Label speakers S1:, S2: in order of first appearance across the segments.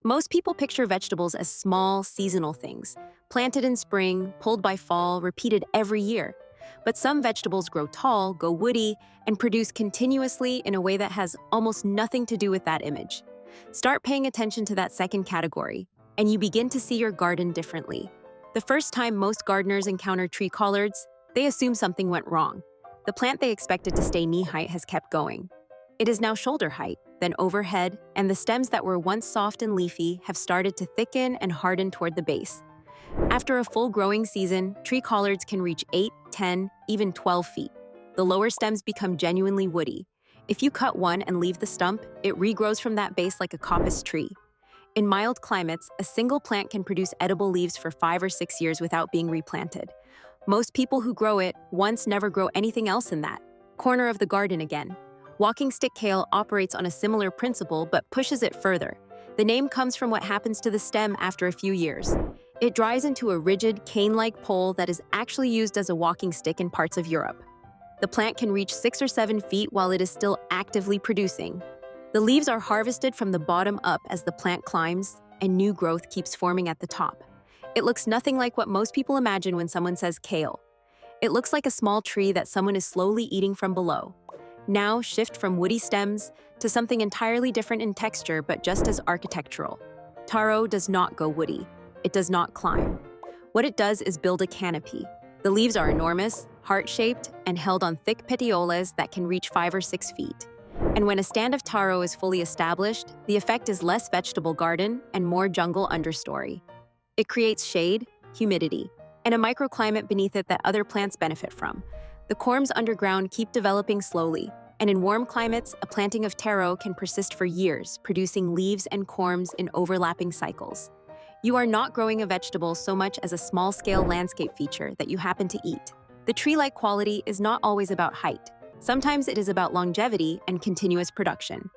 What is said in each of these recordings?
S1: Most people picture vegetables as small, seasonal things, planted in spring, pulled by fall, repeated every year. But some vegetables grow tall, go woody, and produce continuously in a way that has almost nothing to do with that image. Start paying attention to that second category, and you begin to see your garden differently. The first time most gardeners encounter tree collards, they assume something went wrong. The plant they expected to stay knee-height has kept going. It is now shoulder height, then overhead, and the stems that were once soft and leafy have started to thicken and harden toward the base. After a full growing season, tree collards can reach 8, 10, even 12 feet. The lower stems become genuinely woody. If you cut one and leave the stump, it regrows from that base like a coppice tree. In mild climates, a single plant can produce edible leaves for 5 or 6 years without being replanted. Most people who grow it once never grow anything else in that corner of the garden again. Walking stick kale operates on a similar principle but pushes it further. The name comes from what happens to the stem after a few years. It dries into a rigid, cane-like pole that is actually used as a walking stick in parts of Europe. The plant can reach 6 or 7 feet while it is still actively producing. The leaves are harvested from the bottom up as the plant climbs, and new growth keeps forming at the top. It looks nothing like what most people imagine when someone says kale. It looks like a small tree that someone is slowly eating from below. Now shift from woody stems to something entirely different in texture but just as architectural. Taro does not go woody. It does not climb. What it does is build a canopy. The leaves are enormous, heart-shaped, and held on thick petioles that can reach 5 or 6 feet. And when a stand of taro is fully established, the effect is less vegetable garden and more jungle understory. It creates shade, humidity, and a microclimate beneath it that other plants benefit from. The corms underground keep developing slowly, and in warm climates, a planting of taro can persist for years, producing leaves and corms in overlapping cycles. You are not growing a vegetable so much as a small-scale landscape feature that you happen to eat. The tree-like quality is not always about height. Sometimes it is about longevity and continuous production.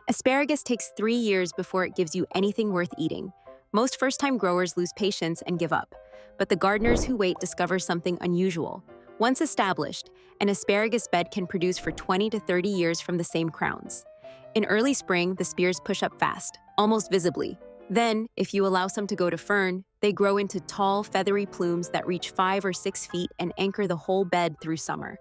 S1: Asparagus takes 3 years before it gives you anything worth eating. Most first-time growers lose patience and give up, but the gardeners who wait discover something unusual. Once established, an asparagus bed can produce for 20 to 30 years from the same crowns. In early spring, the spears push up fast, almost visibly. Then, if you allow some to go to fern, they grow into tall, feathery plumes that reach 5 or 6 feet and anchor the whole bed through summer.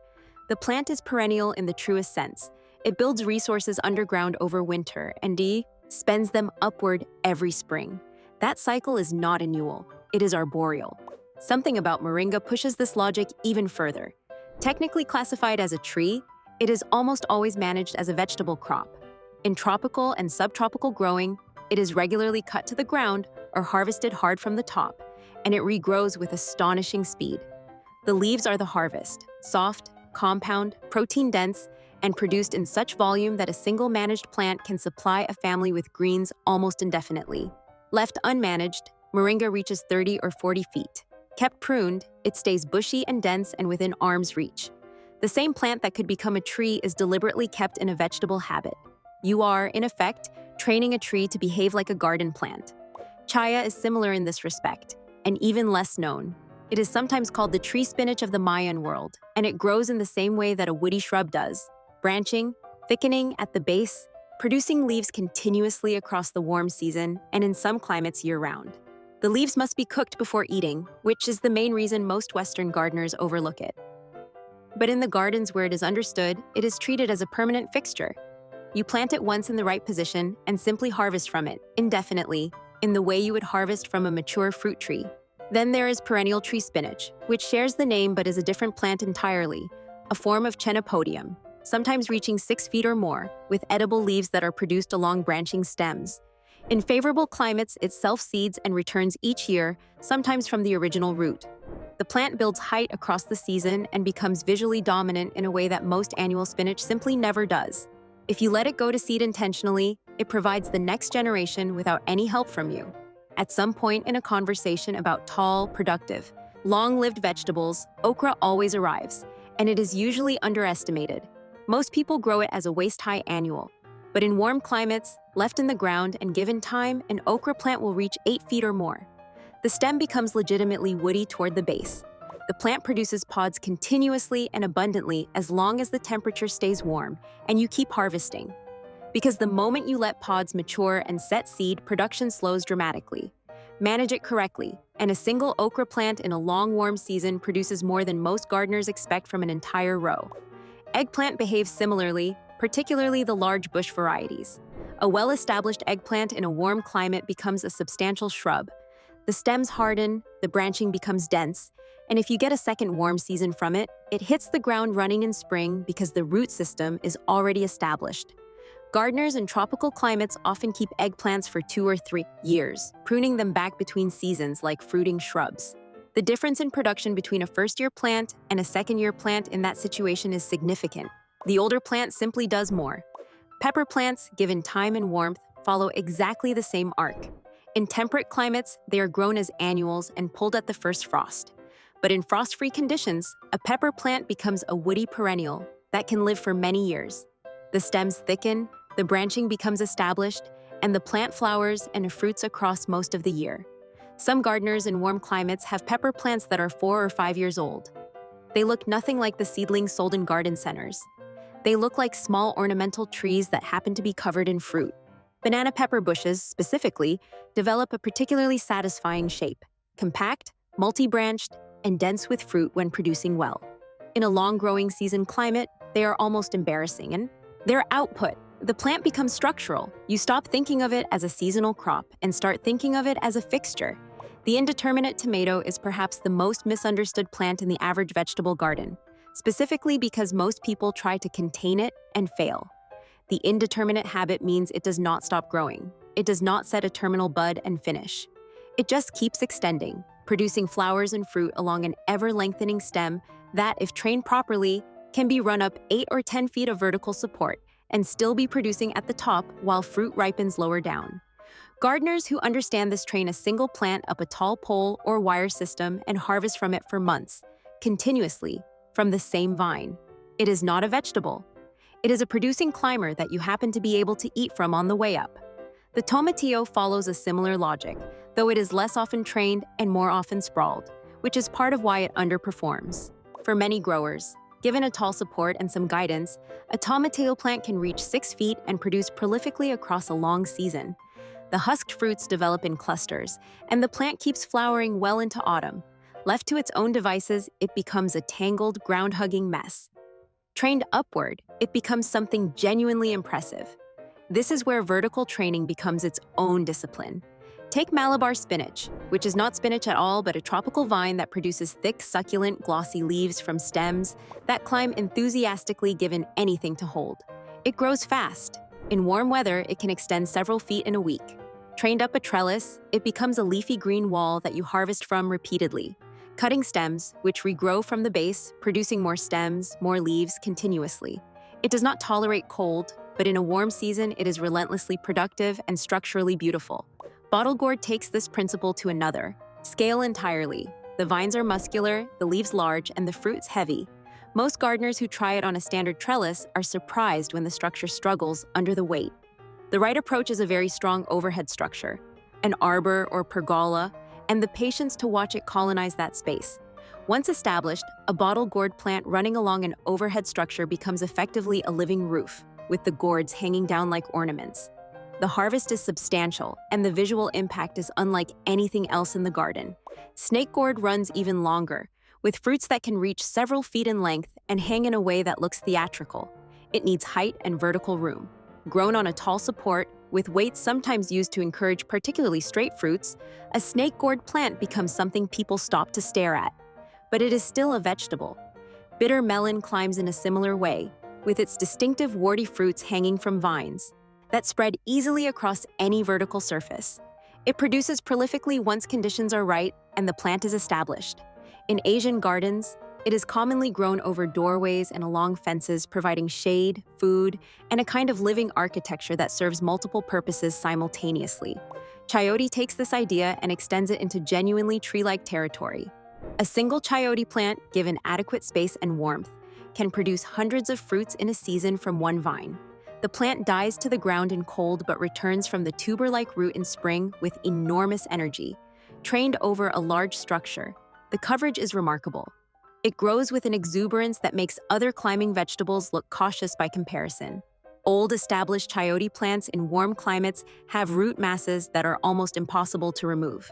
S1: The plant is perennial in the truest sense. It builds resources underground over winter and spends them upward every spring. That cycle is not annual, it is arboreal. Something about moringa pushes this logic even further. Technically classified as a tree, it is almost always managed as a vegetable crop. In tropical and subtropical growing, it is regularly cut to the ground or harvested hard from the top, and it regrows with astonishing speed. The leaves are the harvest, soft, compound, protein-dense, and produced in such volume that a single managed plant can supply a family with greens almost indefinitely. Left unmanaged, moringa reaches 30 or 40 feet. Kept pruned, it stays bushy and dense and within arm's reach. The same plant that could become a tree is deliberately kept in a vegetable habit. You are, in effect, training a tree to behave like a garden plant. Chaya is similar in this respect, and even less known. It is sometimes called the tree spinach of the Mayan world, and it grows in the same way that a woody shrub does, branching, thickening at the base, producing leaves continuously across the warm season and in some climates year-round. The leaves must be cooked before eating, which is the main reason most Western gardeners overlook it. But in the gardens where it is understood, it is treated as a permanent fixture. You plant it once in the right position and simply harvest from it, indefinitely, in the way you would harvest from a mature fruit tree. Then there is perennial tree spinach, which shares the name but is a different plant entirely, a form of Chenopodium, sometimes reaching 6 feet or more, with edible leaves that are produced along branching stems. In favorable climates, it self-seeds and returns each year, sometimes from the original root. The plant builds height across the season and becomes visually dominant in a way that most annual spinach simply never does. If you let it go to seed intentionally, it provides the next generation without any help from you. At some point in a conversation about tall, productive, long-lived vegetables, okra always arrives, and it is usually underestimated. Most people grow it as a waist-high annual. But in warm climates, left in the ground and given time, an okra plant will reach 8 feet or more. The stem becomes legitimately woody toward the base. The plant produces pods continuously and abundantly as long as the temperature stays warm, and you keep harvesting. Because the moment you let pods mature and set seed, production slows dramatically. Manage it correctly, and a single okra plant in a long warm season produces more than most gardeners expect from an entire row. Eggplant behaves similarly, particularly the large bush varieties. A well-established eggplant in a warm climate becomes a substantial shrub. The stems harden, the branching becomes dense, and if you get a second warm season from it, it hits the ground running in spring because the root system is already established. Gardeners in tropical climates often keep eggplants for 2 or 3 years, pruning them back between seasons like fruiting shrubs. The difference in production between a first-year plant and a second-year plant in that situation is significant. The older plant simply does more. Pepper plants, given time and warmth, follow exactly the same arc. In temperate climates, they are grown as annuals and pulled at the first frost. But in frost-free conditions, a pepper plant becomes a woody perennial that can live for many years. The stems thicken, the branching becomes established, and the plant flowers and fruits across most of the year. Some gardeners in warm climates have pepper plants that are 4 or 5 years old. They look nothing like the seedlings sold in garden centers. They look like small ornamental trees that happen to be covered in fruit. Banana pepper bushes, specifically, develop a particularly satisfying shape: compact, multi-branched, and dense with fruit when producing well. In a long-growing season climate, they are almost embarrassing, and their output, the plant becomes structural. You stop thinking of it as a seasonal crop and start thinking of it as a fixture. The indeterminate tomato is perhaps the most misunderstood plant in the average vegetable garden, specifically because most people try to contain it and fail. The indeterminate habit means it does not stop growing. It does not set a terminal bud and finish. It just keeps extending, producing flowers and fruit along an ever-lengthening stem that, if trained properly, can be run up 8 or 10 feet of vertical support and still be producing at the top while fruit ripens lower down. Gardeners who understand this train a single plant up a tall pole or wire system and harvest from it for months, continuously, from the same vine. It is not a vegetable. It is a producing climber that you happen to be able to eat from on the way up. The tomatillo follows a similar logic, though it is less often trained and more often sprawled, which is part of why it underperforms. For many growers, given a tall support and some guidance, a tomatillo plant can reach 6 feet and produce prolifically across a long season. The husked fruits develop in clusters, and the plant keeps flowering well into autumn. Left to its own devices, it becomes a tangled, ground-hugging mess. Trained upward, it becomes something genuinely impressive. This is where vertical training becomes its own discipline. Take Malabar spinach, which is not spinach at all but a tropical vine that produces thick, succulent, glossy leaves from stems that climb enthusiastically given anything to hold. It grows fast. In warm weather, it can extend several feet in a week. Trained up a trellis, it becomes a leafy green wall that you harvest from repeatedly, cutting stems, which regrow from the base, producing more stems, more leaves continuously. It does not tolerate cold, but in a warm season, it is relentlessly productive and structurally beautiful. Bottle gourd takes this principle to another. Scale entirely. The vines are muscular, the leaves large, and the fruits heavy. Most gardeners who try it on a standard trellis are surprised when the structure struggles under the weight. The right approach is a very strong overhead structure, an arbor or pergola, and the patience to watch it colonize that space. Once established, a bottle gourd plant running along an overhead structure becomes effectively a living roof, with the gourds hanging down like ornaments. The harvest is substantial, and the visual impact is unlike anything else in the garden. Snake gourd runs even longer, with fruits that can reach several feet in length and hang in a way that looks theatrical. It needs height and vertical room. Grown on a tall support, with weights sometimes used to encourage particularly straight fruits, a snake gourd plant becomes something people stop to stare at. But it is still a vegetable. Bitter melon climbs in a similar way, with its distinctive warty fruits hanging from vines that spread easily across any vertical surface. It produces prolifically once conditions are right and the plant is established. In Asian gardens, it is commonly grown over doorways and along fences, providing shade, food, and a kind of living architecture that serves multiple purposes simultaneously. Chayote takes this idea and extends it into genuinely tree-like territory. A single chayote plant, given adequate space and warmth, can produce hundreds of fruits in a season from one vine. The plant dies to the ground in cold but returns from the tuber-like root in spring with enormous energy. Trained over a large structure, the coverage is remarkable. It grows with an exuberance that makes other climbing vegetables look cautious by comparison. Old established chayote plants in warm climates have root masses that are almost impossible to remove.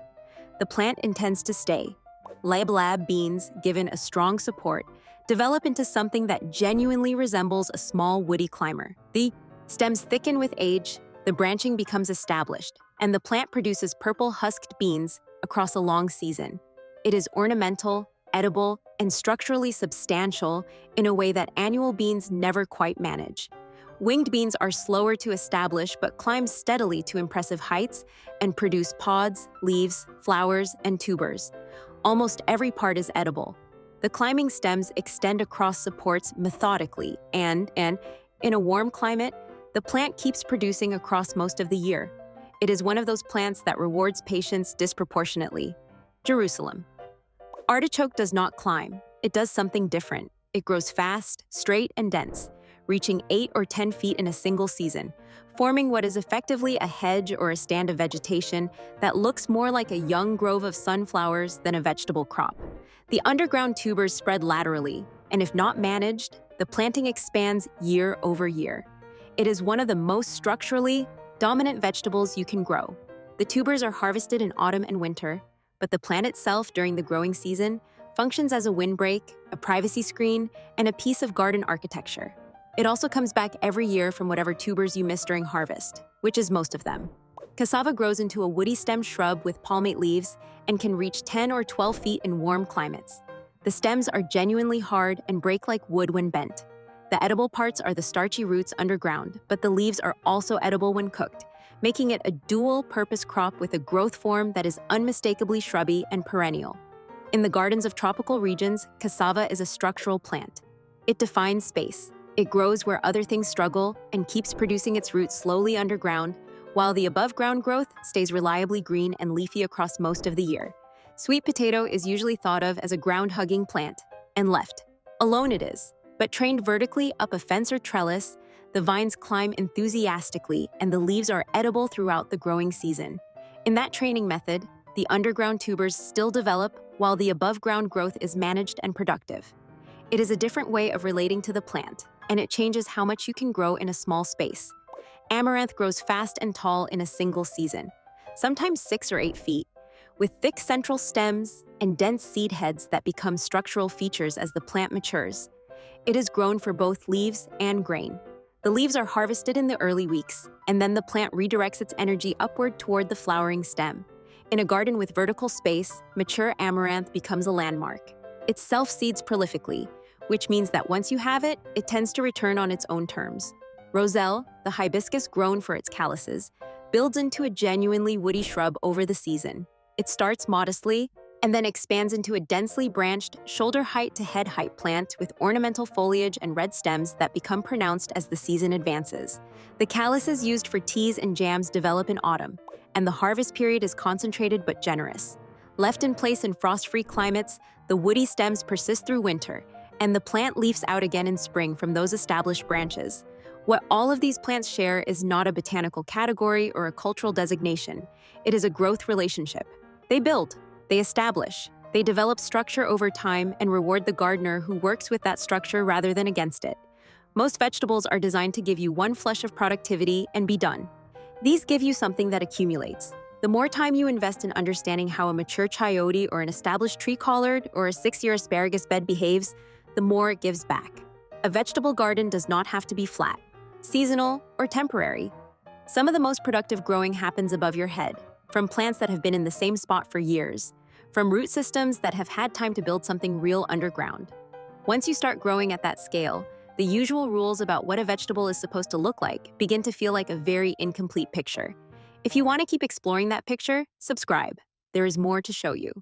S1: The plant intends to stay. Lab beans, given a strong support, develop into something that genuinely resembles a small woody climber. The stems thicken with age, the branching becomes established, and the plant produces purple husked beans across a long season. It is ornamental, edible, and structurally substantial in a way that annual beans never quite manage. Winged beans are slower to establish but climb steadily to impressive heights and produce pods, leaves, flowers, and tubers. Almost every part is edible. The climbing stems extend across supports methodically, and in a warm climate, the plant keeps producing across most of the year. It is one of those plants that rewards patience disproportionately. Jerusalem. Artichoke does not climb. It does something different. It grows fast, straight, and dense, reaching 8 or 10 feet in a single season, forming what is effectively a hedge or a stand of vegetation that looks more like a young grove of sunflowers than a vegetable crop. The underground tubers spread laterally, and if not managed, the planting expands year over year. It is one of the most structurally dominant vegetables you can grow. The tubers are harvested in autumn and winter, but the plant itself during the growing season functions as a windbreak, a privacy screen, and a piece of garden architecture. It also comes back every year from whatever tubers you missed during harvest, which is most of them. Cassava grows into a woody stem shrub with palmate leaves and can reach 10 or 12 feet in warm climates. The stems are genuinely hard and break like wood when bent. The edible parts are the starchy roots underground, but the leaves are also edible when cooked, making it a dual-purpose crop with a growth form that is unmistakably shrubby and perennial. In the gardens of tropical regions, cassava is a structural plant. It defines space. It grows where other things struggle and keeps producing its roots slowly underground, while the above-ground growth stays reliably green and leafy across most of the year. Sweet potato is usually thought of as a ground-hugging plant, and left alone it is. But trained vertically up a fence or trellis, the vines climb enthusiastically and the leaves are edible throughout the growing season. In that training method, the underground tubers still develop while the above-ground growth is managed and productive. It is a different way of relating to the plant, and it changes how much you can grow in a small space. Amaranth grows fast and tall in a single season, sometimes 6 or 8 feet, with thick central stems and dense seed heads that become structural features as the plant matures. It is grown for both leaves and grain. The leaves are harvested in the early weeks, and then the plant redirects its energy upward toward the flowering stem. In a garden with vertical space, mature amaranth becomes a landmark. It self-seeds prolifically, which means that once you have it, it tends to return on its own terms. Roselle, the hibiscus grown for its calices, builds into a genuinely woody shrub over the season. It starts modestly, and then expands into a densely branched, shoulder-height to head-height plant with ornamental foliage and red stems that become pronounced as the season advances. The calices used for teas and jams develop in autumn, and the harvest period is concentrated but generous. Left in place in frost-free climates, the woody stems persist through winter, and the plant leaves out again in spring from those established branches. What all of these plants share is not a botanical category or a cultural designation. It is a growth relationship. They build. They establish, they develop structure over time and reward the gardener who works with that structure rather than against it. Most vegetables are designed to give you one flush of productivity and be done. These give you something that accumulates. The more time you invest in understanding how a mature chayote or an established tree collard or a 6-year asparagus bed behaves, the more it gives back. A vegetable garden does not have to be flat, seasonal, or temporary. Some of the most productive growing happens above your head, from plants that have been in the same spot for years, from root systems that have had time to build something real underground. Once you start growing at that scale, the usual rules about what a vegetable is supposed to look like begin to feel like a very incomplete picture. If you want to keep exploring that picture, subscribe. There is more to show you.